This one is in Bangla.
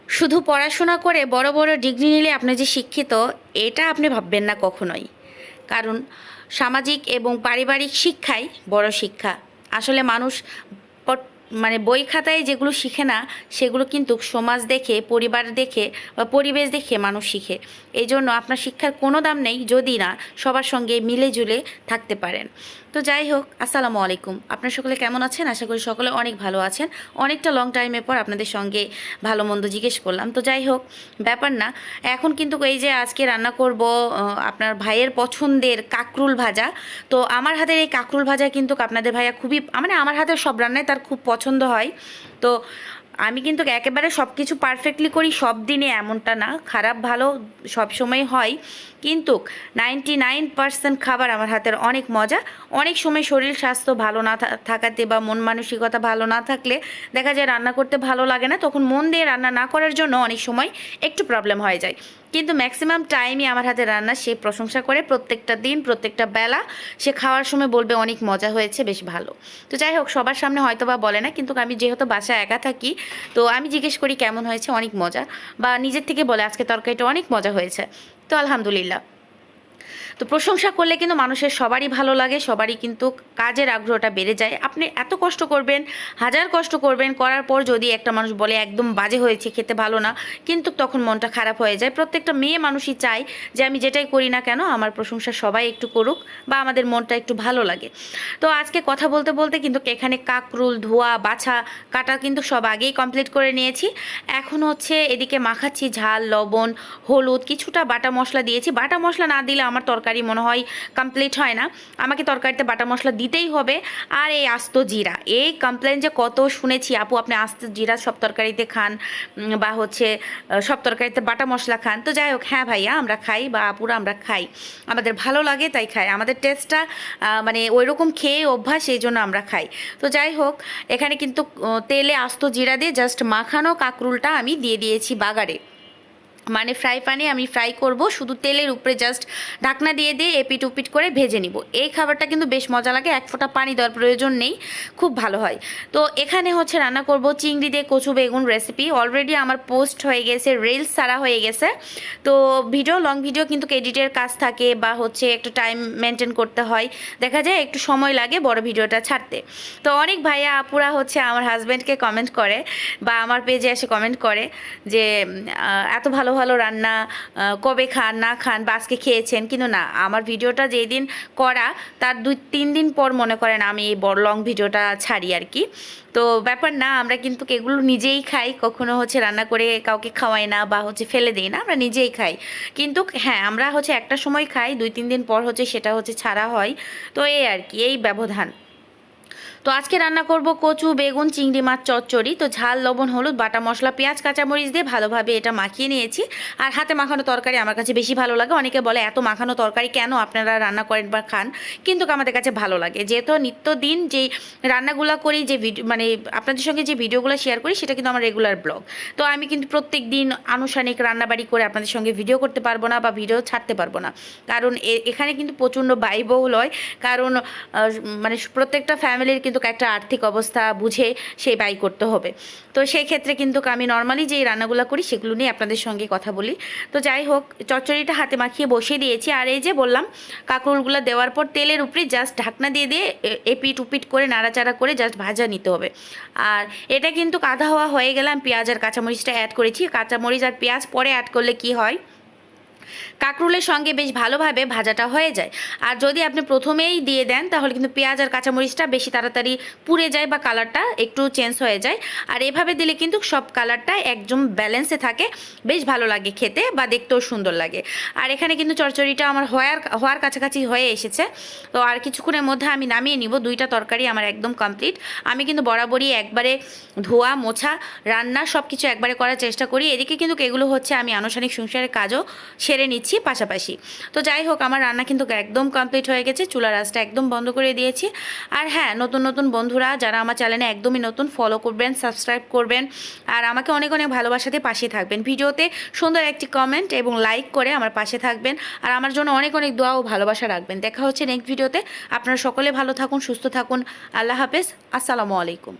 শুধু পড়াশোনা করে বড় বড় ডিগ্রি নিলে আপনি যে শিক্ষিত, এটা আপনি ভাববেন না কখনোই। কারণ সামাজিক এবং পারিবারিক শিক্ষাই বড় শিক্ষা। আসলে মানুষ মানে বই খাতায় যেগুলো শিখে না, সেগুলো কিন্তু সমাজ দেখে, পরিবার দেখে বা পরিবেশ দেখে মানুষ শিখে। এই জন্য আপনার শিক্ষার কোনো দাম নেই যদি না সবার সঙ্গে মিলে জুলে থাকতে পারেন। তো যাই হোক, আসসালামু আলাইকুম। আপনার সকলে কেমন আছেন? আশা করি সকলে অনেক ভালো আছেন। অনেকটা লং টাইমের পর আপনাদের সঙ্গে ভালো মন্দ জিজ্ঞেস করলাম। তো যাই হোক, ব্যাপার না। এখন কিন্তু এই যে আজকে রান্না করব আপনার ভাইয়ের পছন্দের কাকরুল ভাজা। তো আমার হাতের এই কাকরুল ভাজা কিন্তু আপনাদের ভাইয়া খুবই, মানে আমার হাতের সব রান্নাই তার খুব পছন্দ হয়। তো আমি কিন্তু একেবারে সব কিছু পারফেক্টলি করি সব দিনে, এমনটা না, খারাপ ভালো সব সময় হয়, কিন্তু 99% খাবার আমার হাতের অনেক মজা। অনেক সময় শরীর স্বাস্থ্য ভালো না থাকাতে বা মন মানসিকতা ভালো না থাকলে দেখা যায় রান্না করতে ভালো লাগে না, তখন মন দিয়ে রান্না না করার জন্য অনেক সময় একটু প্রবলেম হয়ে যায়। কিন্তু ম্যাক্সিমাম টাইমই আমার হাতে রান্না সে প্রশংসা করে, প্রত্যেকটা দিন প্রত্যেকটা বেলা সে খাওয়ার সময় বলবে অনেক মজা হয়েছে, বেশ ভালো। তো যাই হোক, সবার সামনে হয়তো বা বলে না, কিন্তু আমি যেহেতু বাসায় একা থাকি, তো আমি জিজ্ঞেস করি কেমন হয়েছে, অনেক মজা, বা নিজের থেকে বলে আজকে তরকারিটা অনেক মজা হয়েছে। তো আলহামদুলিল্লাহ। তো প্রশংসা করলে কিন্তু মানুষের সবারই ভালো লাগে, সবারই কিন্তু কাজের আগ্রহটা বেড়ে যায়। আপনি এত কষ্ট করবেন, হাজার কষ্ট করবেন, করার পর যদি একটা মানুষ বলে একদম বাজে হয়েছে, খেতে ভালো না, কিন্তু তখন মনটা খারাপ হয়ে যায়। প্রত্যেকটা মেয়ে মানুষই চায় যে আমি যেটাই করি না কেন আমার প্রশংসা সবাই একটু করুক বা আমাদের মনটা একটু ভালো লাগে। তো আজকে কথা বলতে বলতে কিন্তু এখানে কাকরুল ধোয়া বাছা কাটা কিন্তু সব আগেই কমপ্লিট করে নিয়েছি। এখন হচ্ছে এদিকে মাখাচ্ছি, ঝাল লবণ হলুদ কিছুটা বাটা মশলা দিয়েছি। বাটা মশলা না দিলে আমার তরকারি মনে হয় কমপ্লিট হয় না, আমাকে তরকারিতে বাটা মশলা দিতেই হবে। আর এই আস্ত জিরা, এই কমপ্লেন যে কত শুনেছি, আপু আপনি আস্ত জিরা সব তরকারিতে খান বা হচ্ছে সব তরকারিতে বাটা মশলা খান। তো যাই হোক, হ্যাঁ ভাইয়া আমরা খাই বা আপুরা আমরা খাই, আমাদের ভালো লাগে তাই খাই, আমাদের টেস্টটা মানে ওই রকম খেয়ে অভ্যাস, এই জন্য আমরা খাই। তো যাই হোক, এখানে কিন্তু তেলে আস্ত জিরা দিয়ে জাস্ট মাখানো কাঁকরুলটা আমি দিয়ে দিয়েছি বাগারে, মানে ফ্রাই প্যানে আমি ফ্রাই করব, শুধু তেলের উপরে জাস্ট ঢাকনা দিয়ে দিয়ে এপিট উপিট করে ভেজে নিব। এই খাবারটা কিন্তু বেশ মজা লাগে, এক ফোঁটা পানি দেওয়ার প্রয়োজন নেই, খুব ভালো হয়। তো এখানে হচ্ছে রান্না করব চিংড়ি দিয়ে কচু বেগুন রেসিপি। অলরেডি আমার পোস্ট হয়ে গেছে, রিলস ছাড়া হয়ে গেছে। তো ভিডিও, লং ভিডিও কিন্তু এডিটের কাজ থাকে বা হচ্ছে একটু টাইম মেনটেন করতে হয়, দেখা যায় একটু সময় লাগে বড় ভিডিওটা ছাড়তে। তো অনেক ভাইয়া আপুরা হচ্ছে আমার হাজব্যান্ডকে কমেন্ট করে বা আমার পেজে এসে কমেন্ট করে যে এত ভালো ভালো রান্না কবে খান না খান বা আজকে খেয়েছেন, কিন্তু না, আমার ভিডিওটা যেই দিন করা তার 2-3 দিন পর মনে করেন আমি এই বড় লং ভিডিওটা ছাড়ি আর কি। তো ব্যাপার না, আমরা কিন্তু এগুলো নিজেই খাই, কখনো হচ্ছে রান্না করে কাউকে খাওয়াই না বা হচ্ছে ফেলে দিই না, আমরা নিজেই খাই। কিন্তু হ্যাঁ, আমরা হচ্ছে একটা সময় খাই, 2-3 দিন পর হচ্ছে সেটা হচ্ছে ছাড়া হয়। তো এই আর কি, এই ব্যবধান। তো আজকে রান্না করব কচু বেগুন চিংড়ি মাছ চচ্চড়ি। তো ঝাল লবণ হলুদ বাটা মশলা পেঁয়াজ কাঁচামরিচ দিয়ে ভালোভাবে এটা মাখিয়ে নিয়েছি। আর হাতে মাখানো তরকারি আমার কাছে বেশি ভালো লাগে। অনেকে বলে এত মাখানো তরকারি কেন আপনারা রান্না করেন বা খান, কিন্তু আমাদের কাছে ভালো লাগে, যেহেতু নিত্যদিন যেই রান্নাগুলো করি, যে ভিডিও মানে আপনাদের সঙ্গে যে ভিডিওগুলো শেয়ার করি সেটা কিন্তু আমার রেগুলার ব্লগ। তো আমি কিন্তু প্রত্যেক দিন আনুষ্ঠানিক রান্নাবাড়ি করে আপনাদের সঙ্গে ভিডিও করতে পারবো না বা ভিডিও ছাড়তে পারবো না, কারণ এখানে কিন্তু প্রচণ্ড ব্যয়বহুল হয়। কারণ মানে প্রত্যেকটা ফ্যামিলির কিন্তু একটা আর্থিক অবস্থা বুঝে সেই ব্যয় করতে হবে। তো সেই ক্ষেত্রে কিন্তু আমি নর্মালি যেই রান্নাগুলো করি সেগুলো নিয়ে আপনাদের সঙ্গে কথা বলি। তো যাই হোক, চচ্চড়িটা হাতে মাখিয়ে বসিয়ে দিয়েছি। আর এই যে বললাম, কাঁকরোলগুলো দেওয়ার পর তেলের উপরে জাস্ট ঢাকনা দিয়ে দিয়ে এপিট উপিট করে নাড়াচাড়া করে জাস্ট ভাজা নিতে হবে। আর এটা কিন্তু আধা হওয়া হয়ে গেলাম, পেঁয়াজ আর কাঁচামরিচটা অ্যাড করেছি। কাঁচামরিচ আর পেঁয়াজ পরে অ্যাড করলে কি হয়, কাঁকরোলের সঙ্গে বেশ ভালোভাবে ভাজাটা হয়ে যায়। আর যদি আপনি প্রথমেই দিয়ে দেন তাহলে কিন্তু পেঁয়াজ আর কাঁচামরিচটা বেশি তাড়াতাড়ি পুড়ে যায় বা কালারটা একটু চেঞ্জ হয়ে যায়। আর এভাবে দিলে কিন্তু সব কালারটা একদম ব্যালেন্সে থাকে, বেশ ভালো লাগে খেতে বা দেখতেও সুন্দর লাগে। আর এখানে কিন্তু চচ্চড়িটা আমার হওয়ার কাছাকাছি হয়ে এসেছে। তো আর কিছুক্ষণের মধ্যে আমি নামিয়ে নিব। দুইটা তরকারি আমার একদম কমপ্লিট। আমি কিন্তু বরাবরই একবারে ধোয়া মোছা রান্না সব কিছু একবারে করার চেষ্টা করি। এদিকে কিন্তু এগুলো হচ্ছে আমি আনুষ্ঠানিক সংসারের কাজও সেরে নিচ্ছি পাশাপাশি। তো যাই হোক, আমার রান্না কিন্তু একদম কমপ্লিট হয়ে গেছে, চুলার আঁচটা একদম বন্ধ করে দিয়েছি। আর হ্যাঁ, নতুন নতুন বন্ধুরা যারা আমার চ্যানেলে একদমই নতুন, ফলো করবেন, সাবস্ক্রাইব করবেন আর আমাকে অনেক অনেক ভালোবাসাতে পাশে থাকবেন। ভিডিওতে সুন্দর একটি কমেন্ট এবং লাইক করে আমার পাশে থাকবেন আর আমার জন্য অনেক অনেক দোয়া ও ভালোবাসা রাখবেন। দেখা হচ্ছে নেক্সট ভিডিওতে। আপনারা সকলে ভালো থাকুন, সুস্থ থাকুন। আল্লাহ হাফেজ, আসসালামু আলাইকুম।